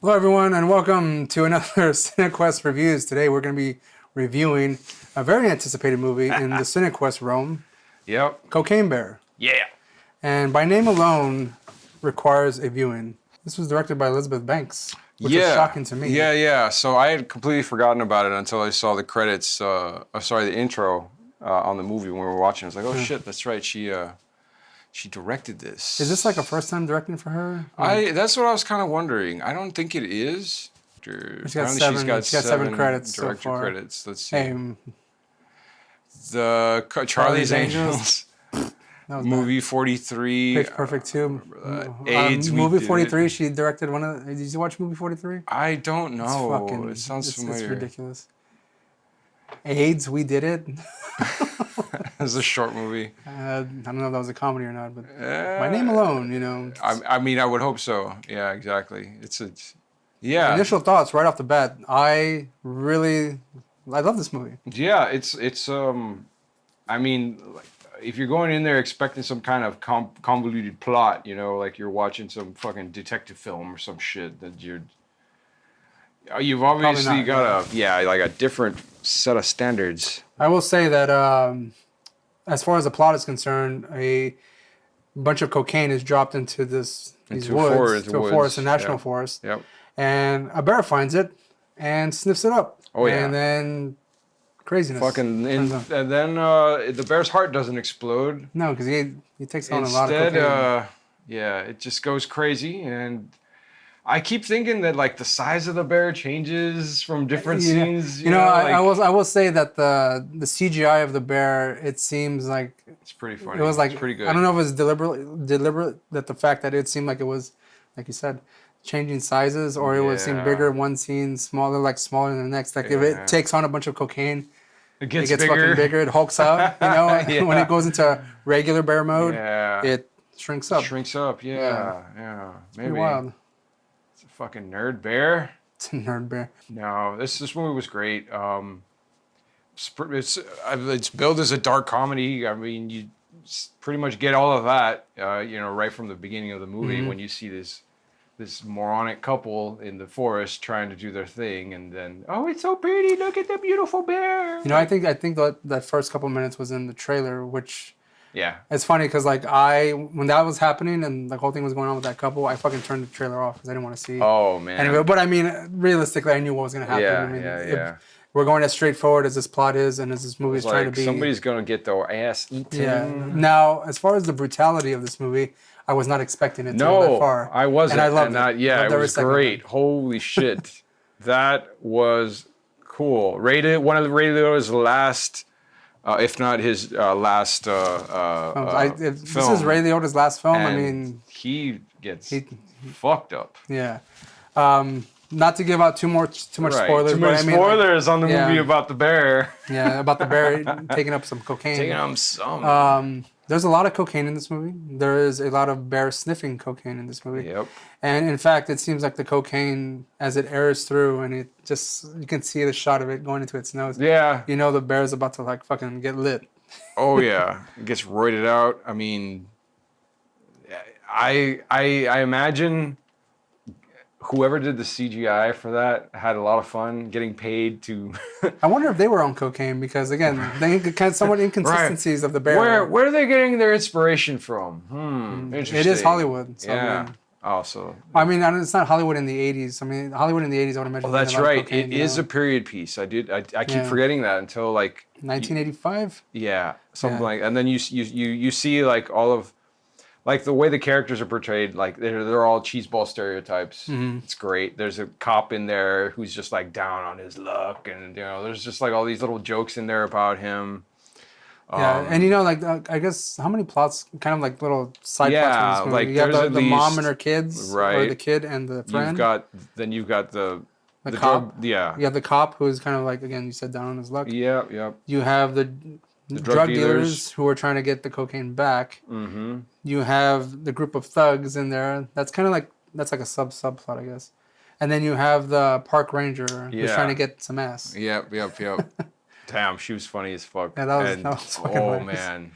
Hello, everyone, and welcome to another CineQuest Reviews. Today, we're going to be reviewing a very anticipated movie in the CineQuest realm, Yep. Cocaine Bear. Yeah. And by name alone, requires a viewing. This was directed by Elizabeth Banks, which was shocking to me. Yeah. So I had completely forgotten about it until I saw the credits, the intro on the movie when we were watching. I was like, oh shit, that's right. She directed this. Is this like a first time directing for her? That's what I was kind of wondering. I don't think it is. She's got seven credits director so far. credits. Let's see. Hey, Charlie's Angels. Movie 43. Pitch Perfect 2. AIDS. Movie 43, she directed one of the... Did you watch movie 43? I don't know. It sounds familiar. It's ridiculous. AIDS, We Did It. It's a short movie. I don't know if that was a comedy or not, but by name alone, you know. I mean, I would hope so. Yeah, exactly. Yeah. Initial thoughts right off the bat. I love this movie. Yeah, I mean, like, if you're going in there expecting some kind of convoluted plot, you know, like you're watching some fucking detective film or some shit, that you've obviously got a different set of standards. I will say that as far as the plot is concerned, a bunch of cocaine is dropped into these woods, a forest, a national forest. Yep. And a bear finds it and sniffs it up. Oh yeah. And then craziness. And then the bear's heart doesn't explode. No, because he takes on a lot of cocaine. Instead, it just goes crazy, and I keep thinking that like the size of the bear changes from different scenes. You know, I will say that the CGI of the bear, it seems like it's pretty funny. It was like it's pretty good. I don't know if it was deliberate that the fact that it seemed like it was, like you said, changing sizes, or it would seem bigger one scene, smaller than the next. Like if it takes on a bunch of cocaine, it gets bigger. Fucking bigger. It hulks out. You know, when it goes into regular bear mode, it shrinks up. Yeah. Maybe. Pretty wild. It's a fucking nerd bear. It's a nerd bear. No, this movie was great. It's billed as a dark comedy. I mean, you pretty much get all of that, right from the beginning of the movie when you see this moronic couple in the forest trying to do their thing, and then it's so pretty. Look at the beautiful bear. You know, I think that first couple minutes was in the trailer, which. Yeah. It's funny because when that was happening and the whole thing was going on with that couple, I fucking turned the trailer off because I didn't want to see. Oh man. Anyway, but I mean, realistically, I knew what was going to happen. Yeah. We're going as straightforward as this plot is and as this movie is trying to be. Somebody's going to get their ass eaten. Yeah. Now, as far as the brutality of this movie, I was not expecting it to go that far. I wasn't. And I loved it. Yeah, it was great. Holy shit. That was cool. One of the Radio's last... if not his last film. This is Ray Liotta's last film. And I mean, he gets fucked up. Yeah. Not to give out too much spoilers. Too much spoilers on the movie about the bear. Yeah, about the bear taking up some cocaine. Taking up some. There's a lot of cocaine in this movie. There is a lot of bear sniffing cocaine in this movie. Yep. And in fact, it seems like the cocaine, as it airs through, and you can see the shot of it going into its nose. Yeah. You know the bear's about to like fucking get lit. Oh yeah, it gets roided out. I mean, I imagine whoever did the CGI for that had a lot of fun getting paid to. I wonder if they were on cocaine because again, they kind of somewhat inconsistencies of the bear. Where are they getting their inspiration from? Interesting. It is Hollywood. So yeah. Also, I mean, it's not Hollywood in the 80s. I mean, Hollywood in the 80s, I would imagine. Well, that's right. Cocaine, it is a period piece. I keep forgetting that until like 1985. Yeah, something like. And then you see like all of, like the way the characters are portrayed. Like they're all cheeseball stereotypes. It's great. There's a cop in there who's just like down on his luck, and there's just like all these little jokes in there about him. Yeah, and I guess how many plots, kind of like little side plots in this movie? Like you have the mom and her kids, right? Or the kid and the friend. You've got the cop. You Yeah. have the cop who's kind of like, again, you said down on his luck. Yeah. You have the drug dealers who are trying to get the cocaine back. Mm-hmm. You have the group of thugs in there. That's kind of like a subplot, I guess. And then you have the park ranger who's trying to get some ass. Yep. Damn, she was funny as fuck. Yeah, that was fucking hilarious. Man.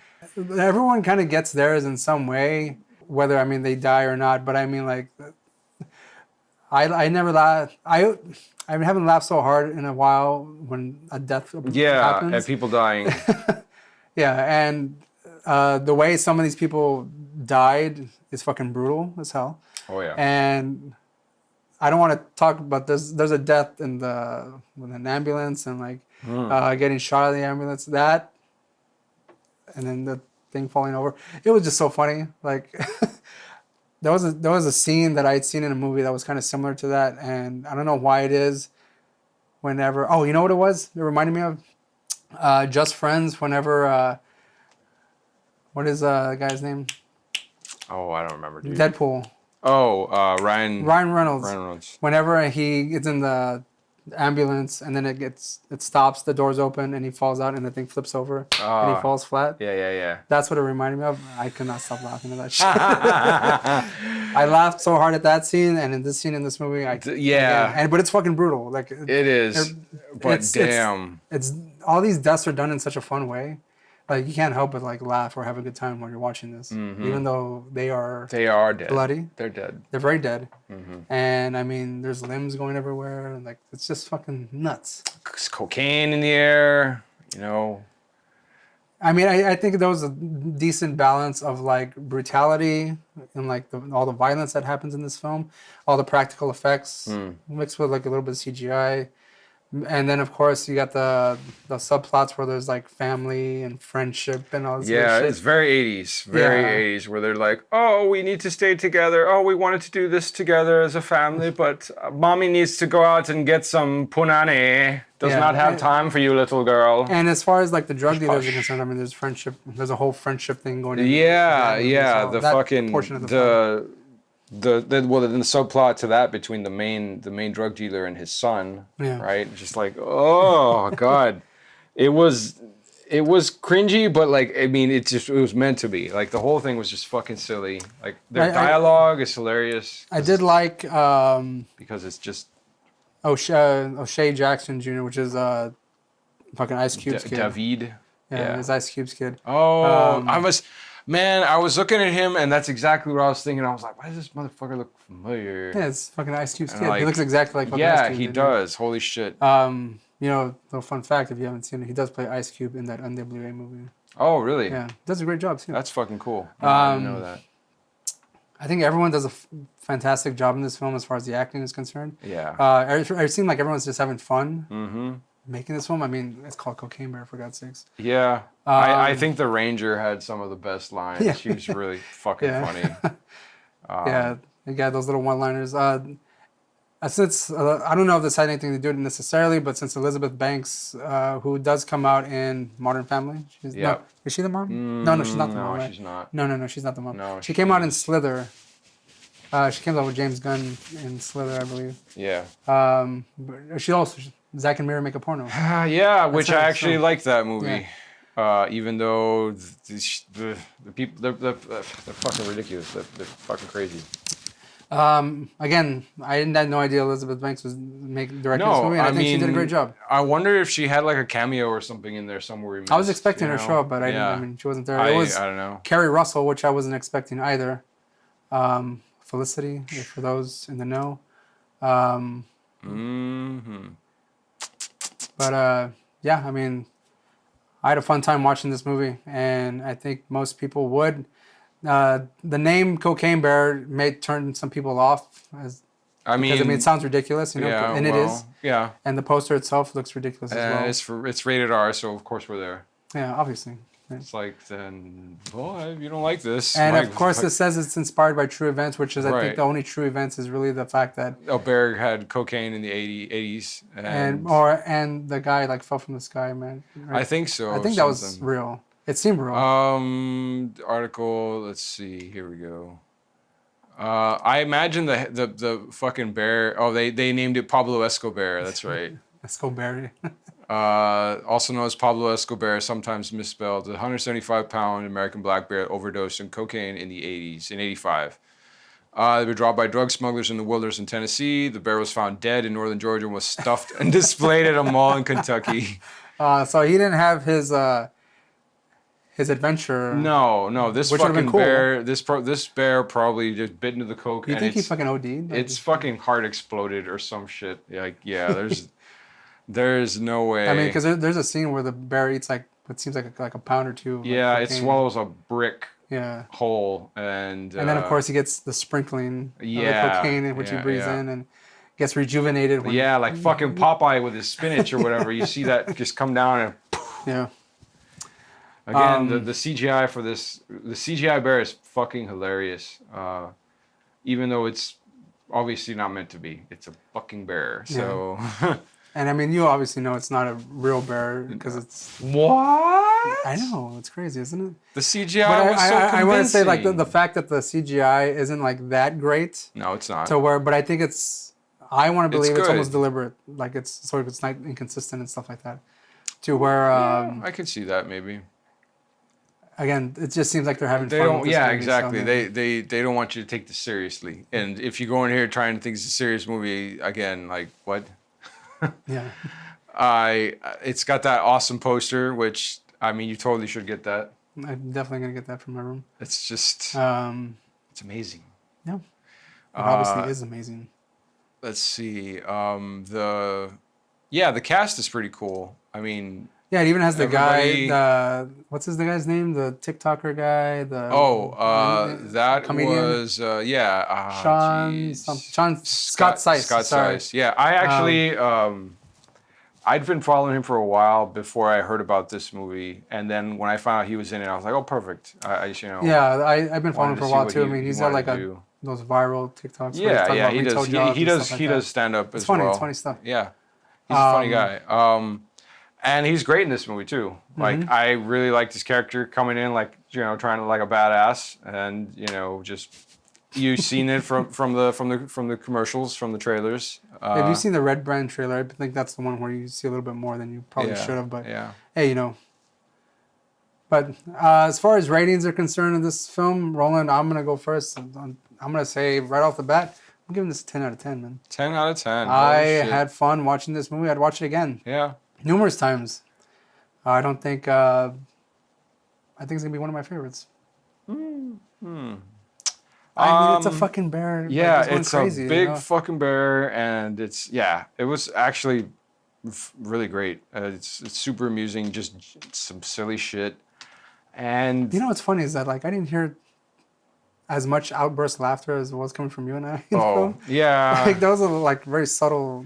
Everyone kind of gets theirs in some way, whether, they die or not. But I mean, like, I never laugh. I haven't laughed so hard in a while when a death Yeah, happens. and people dying. Yeah, and the way some of these people died is fucking brutal as hell. Oh yeah. And I don't want to talk about this. There's a death in with an ambulance and like getting shot at the ambulance. That, and then the thing falling over. It was just so funny. Like there was a scene that I'd seen in a movie that was kind of similar to that, and I don't know why it is. Whenever, oh, you know what it was? It reminded me of Just Friends. Whenever, what is the guy's name? Oh, I don't remember, dude. Deadpool. Oh, Ryan Reynolds. Ryan Reynolds. Whenever he gets in the ambulance and then it stops, the doors open and he falls out and the thing flips over and he falls flat. Yeah. That's what it reminded me of. I could not stop laughing at that shit. I laughed so hard at that scene and in this scene in this movie. But it's fucking brutal. Like it is. But damn, it's all these deaths are done in such a fun way. Like you can't help but like laugh or have a good time while you're watching this, even though they are dead. Bloody. They're dead. They're very dead, and I mean, there's limbs going everywhere. And, like it's just fucking nuts. It's cocaine in the air, you know. I mean, I think there was a decent balance of like brutality and like all the violence that happens in this film, all the practical effects mixed with like a little bit of CGI. And then, of course, you got the subplots where there's like family and friendship and all this. Yeah, it's very 80s. Very 80s, where they're like, oh, we need to stay together. Oh, we wanted to do this together as a family, but mommy needs to go out and get some punani. Does not have time for you, little girl. And as far as like the drug dealers are concerned, I mean, there's friendship. There's a whole friendship thing going on. Yeah. So the fucking portion of the subplot to that between the main drug dealer and his son, right? Just like, oh god, it was cringy, but like I mean, it was meant to be. Like the whole thing was just fucking silly. Like their dialogue is hilarious. I did like because it's just O'Shea Jackson Jr., which is fucking Ice Cube's kid. David. Yeah, it's Ice Cube's kid. Oh, I was looking at him, and that's exactly what I was thinking. I was like, why does this motherfucker look familiar? Yeah, it's fucking Ice Cube's kid. Like, he looks exactly like fucking Ice Cube. Yeah, he does. Holy shit. You know, little fun fact, if you haven't seen it, he does play Ice Cube in that NWA movie. Oh, really? Yeah, does a great job, too. That's fucking cool. I didn't know that. I think everyone does a fantastic job in this film as far as the acting is concerned. Yeah. It seemed like everyone's just having fun making this film. I mean, it's called Cocaine Bear, for God's sakes. Yeah. I think the Ranger had some of the best lines. Yeah. She was really fucking funny. Yeah, they got those little one-liners. Since I don't know if this had anything to do with it necessarily, but since Elizabeth Banks, who does come out in Modern Family, is she the mom? No, she's not the mom. No, right? she's not. No, she's not the mom. No, she came out in Slither. She came out with James Gunn in Slither, I believe. Yeah. But she also Zack and Miri Make a Porno. Yeah, which I actually liked that movie. Yeah. Even though the people they're fucking ridiculous. They're fucking crazy. Again, I had no idea Elizabeth Banks was directing this movie, and I think she did a great job. I wonder if she had like a cameo or something in there somewhere. I was expecting her to show up, but I didn't. I mean, she wasn't there. It was I don't know. Carrie Russell, which I wasn't expecting either. Felicity, for those in the know. But yeah, I mean, I had a fun time watching this movie, and I think most people would. The name Cocaine Bear may turn some people off, because it sounds ridiculous, you know, and it is. Yeah. And the poster itself looks ridiculous as well. It's rated R, so of course we're there. Yeah, obviously. It's like, then, boy, you don't like this. And of course, it says it's inspired by true events, which is, I think, the only true events is really the fact that Bear had cocaine in the 80s. And the guy, like, fell from the sky, man. Right? I think so. I think that was real. It seemed real. Article, let's see, here we go. I imagine the fucking bear, they named it Pablo Escobar, that's right. Escobar. Also known as Pablo Escobar, sometimes misspelled, the 175-pound American black bear overdosed on cocaine in the 80s, in 85. They were dropped by drug smugglers in the wilderness in Tennessee. The bear was found dead in northern Georgia and was stuffed and displayed at a mall in Kentucky. So he didn't have his his adventure. No, this Which would've been fucking cool. bear, this bear probably just bit into the coke. You and think he it's, fucking OD'd? Like, It's fucking heart exploded or some shit. Like, yeah, there's no way. I mean, because there's a scene where the bear eats like what seems like a pound or two. Of, yeah, like, it cocaine. swallows a brick Yeah. whole, and And then of course he gets the sprinkling of the yeah, cocaine in which he yeah, breathes yeah. in and gets rejuvenated. When, yeah, like fucking Popeye with his spinach or whatever. You see that just come down and Yeah. again the CGI for this, the CGI bear is fucking hilarious. Even though it's obviously not meant to be. It's a fucking bear. So. And I mean, you obviously know it's not a real bear because it's. What? I know, it's crazy, isn't it? The CGI But was so convincing. I want to say like the fact that the CGI isn't like that great. No, it's not. But I think it's. I want to believe it's good. almost deliberate. Like it's sort of it's not inconsistent and stuff like that. To where. Yeah, I could see that maybe. Again, it just seems like they're having They fun. don't. With this Yeah, movie, exactly. So, They don't want you to take this seriously. And if you go in here trying to think it's a serious movie, again, like what? Yeah. It's got that awesome poster, which I mean, you totally should get that. I'm definitely gonna get that from my room. It's just, it's amazing. Yeah. It obviously is amazing. Let's see. The cast is pretty cool. I mean, yeah, it even has the everybody- guy. What's the guy's name? The TikToker guy. That comedian? was Sean. Scott Seiss. Scott Sorry. Seiss. Yeah, I actually I'd been following him for a while before I heard about this movie, and then when I found out he was in it, I was like, oh, perfect. I Yeah, I've been following him for a while too. I mean, he's got like do. those viral TikToks. Yeah, he does. He does stand up as well. It's funny stuff. Yeah, he's a funny guy. And he's great in this movie too. Like I really liked his character coming in, like trying to like a badass, and just you've seen it from the commercials, from the trailers. Have you seen the Red Brand trailer? I think that's the one where you see a little bit more than you probably should have. But hey, But as far as ratings are concerned in this film, Roland, I'm gonna go first. I'm gonna say right off the bat, I'm giving this a 10 out of 10, man. 10 out of 10. I had fun watching this movie. I'd watch it again. Yeah. Numerous times. I don't think. I think it's gonna be one of my favorites. I mean, it's a fucking bear. Yeah, like, it's crazy, a big fucking bear, and it was actually really great. It's super amusing, just some silly shit. And what's funny is that like I didn't hear as much outburst laughter as was coming from you and I. Yeah. Like those are like very subtle.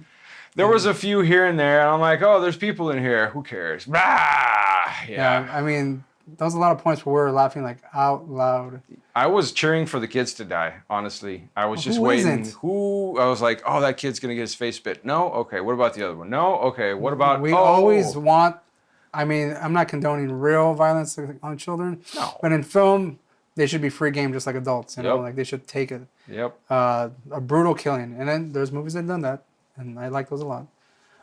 There was a few here and there, and I'm like, oh, there's people in here. Who cares? Yeah. I mean, there was a lot of points where we were laughing like out loud. I was cheering for the kids to die, honestly. I was just Who waiting. isn't? I was like, oh, that kid's going to get his face bit. No? Okay, what about the other one? No? Okay, what about... We always want... I mean, I'm not condoning real violence on children. No. But in film, they should be free game just like adults. Like they should take it. Yep. A brutal killing. And then there's movies that have done that. And I like those a lot.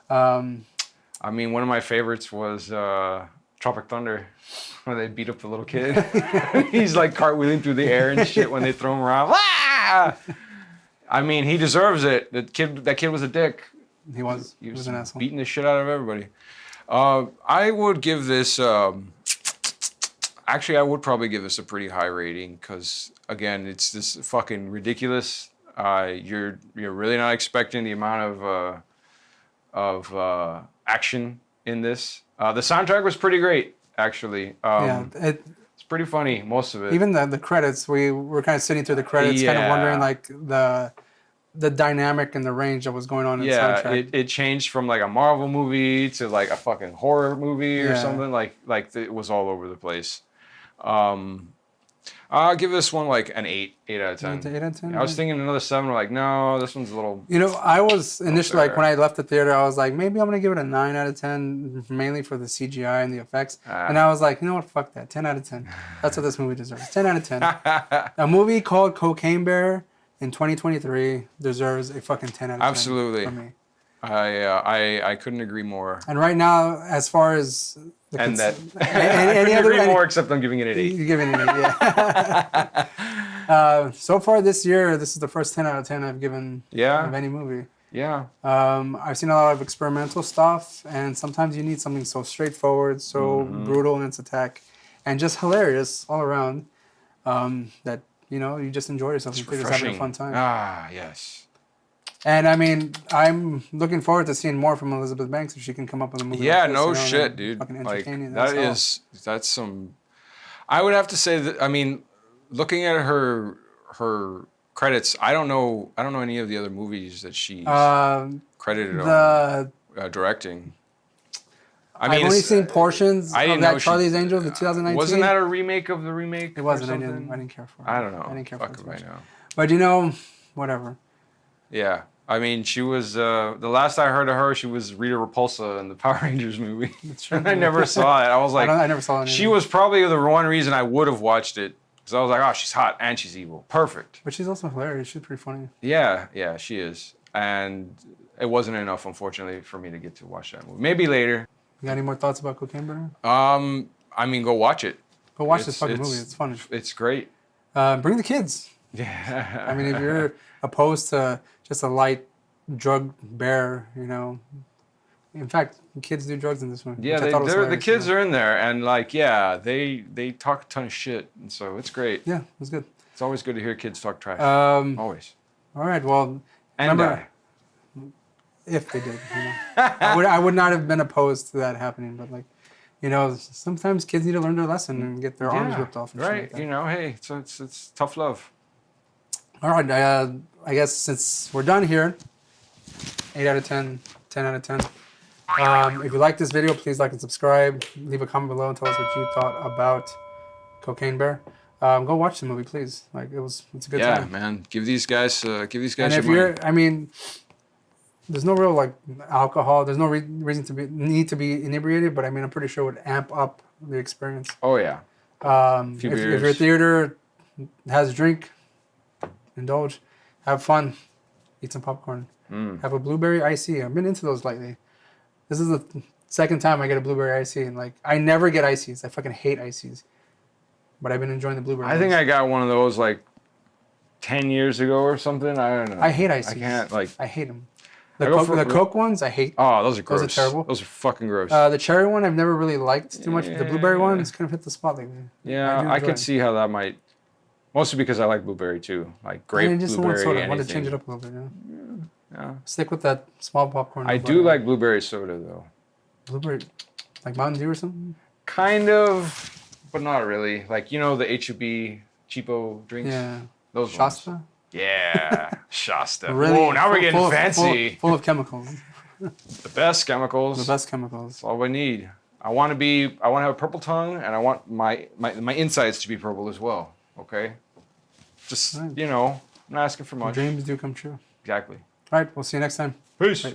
I mean, one of my favorites was Tropic Thunder, where they beat up the little kid. He's like cartwheeling through the air and shit when they throw him around. I mean, he deserves it. That kid was a dick. He was an asshole. Beating the shit out of everybody. I would give this... actually, I would probably give this a pretty high rating because, again, it's this fucking ridiculous. You're really not expecting the amount of action in this. The soundtrack was pretty great, actually. It's pretty funny, most of it. Even the credits, we were kind of sitting through the credits, kind of wondering like the dynamic and the range that was going on in the soundtrack. It changed from like a Marvel movie to like a fucking horror movie or something. Like it was all over the place. I'll give this one like an 8 out of 10. 8 out of 10? I was thinking another 7. We're like, no, this one's a little... I was initially, like, when I left the theater, I was like, maybe I'm going to give it a 9 out of 10, mainly for the CGI and the effects. And I was like, you know what, fuck that, 10 out of 10. That's what this movie deserves, 10 out of 10. A movie called Cocaine Bear in 2023 deserves a fucking 10 out of 10. Absolutely. For me. I couldn't agree more. And right now, as far as... I couldn't any agree more, except I'm giving it an 8. You're giving it an 8, yeah. So far this year, this is the first 10 out of 10 I've given of any movie. Yeah. I've seen a lot of experimental stuff, and sometimes you need something so straightforward, so brutal in its attack. and just hilarious all around. That you just enjoy yourself. It's And you're just having a refreshing. fun time. Ah, yes. And I mean, I'm looking forward to seeing more from Elizabeth Banks if she can come up with a movie. Yeah, like this, no and shit, dude. fucking Like entertaining as hell. that's some. I would have to say that. I mean, looking at her credits, I don't know any of the other movies that she's credited on directing. I've only seen portions of that Charlie's Angels, the 2019. Wasn't that a remake of the remake? It wasn't. Or I something? didn't care for it. I don't know. I didn't care Fuck for it. right now. But whatever. Yeah. I mean, she was, the last I heard of her, she was Rita Repulsa in the Power Rangers movie. That's true. I never saw it. I was like, I never saw it. She was probably the one reason I would have watched it. Because I was like, oh, she's hot and she's evil. Perfect. But she's also hilarious. She's pretty funny. Yeah, she is. And it wasn't enough, unfortunately, for me to get to watch that movie. Maybe later. You got any more thoughts about Cocaine Bear? I mean, go watch it. Go watch this fucking movie. It's fun. It's great. Bring the kids. Yeah. I mean, if you're opposed to just a light drug bear, In fact, kids do drugs in this one. Yeah, the kids are in there, and they talk a ton of shit, and so it's great. Yeah, it's good. It's always good to hear kids talk trash. Always. All right, well, and remember, if they did, I would not have been opposed to that happening, but sometimes kids need to learn their lesson and get their arms ripped off. And right. Shit like that. Hey, so it's tough love. All right, I guess since we're done here, 8 out of 10, 10 out of 10. If you like this video, please like and subscribe. Leave a comment below and tell us what you thought about Cocaine Bear. Go watch the movie, please. It's a good time. Yeah, man. Give these guys And if there's no real alcohol. There's no reason to need to be inebriated, but I'm pretty sure it would amp up the experience. Oh yeah. If your theater has a drink, indulge, have fun, eat some popcorn, have a blueberry icy. I've been into those lately. This is the second time I get a blueberry icy, and I never get ices. I fucking hate ices, but I've been enjoying the blueberry. I think I got one of those 10 years ago or something. I don't know. I hate ices. I can't I hate them. The Coke ones, I hate. Oh, those are gross. Those are terrible. Those are fucking gross. The cherry one, I've never really liked too much. The blueberry one, it's kind of hit the spot lately. Yeah, I could see how that might. Mostly because I like blueberry too, like grape, blueberry, I want to change it up a little bit. Yeah. Stick with that small popcorn. I do like blueberry soda though. Blueberry, like Mountain Dew or something. Kind of, but not really. The H-E-B cheapo drinks. Yeah. Those Shasta. Ones. Yeah, Shasta. Really, whoa, now we're getting fancy. Full of chemicals. The best chemicals. The best chemicals. That's all we need. I want to have a purple tongue, and I want my insides to be purple as well. Okay. Just, right. I'm not asking for much. Dreams do come true. Exactly. All right, we'll see you next time. Peace. Bye.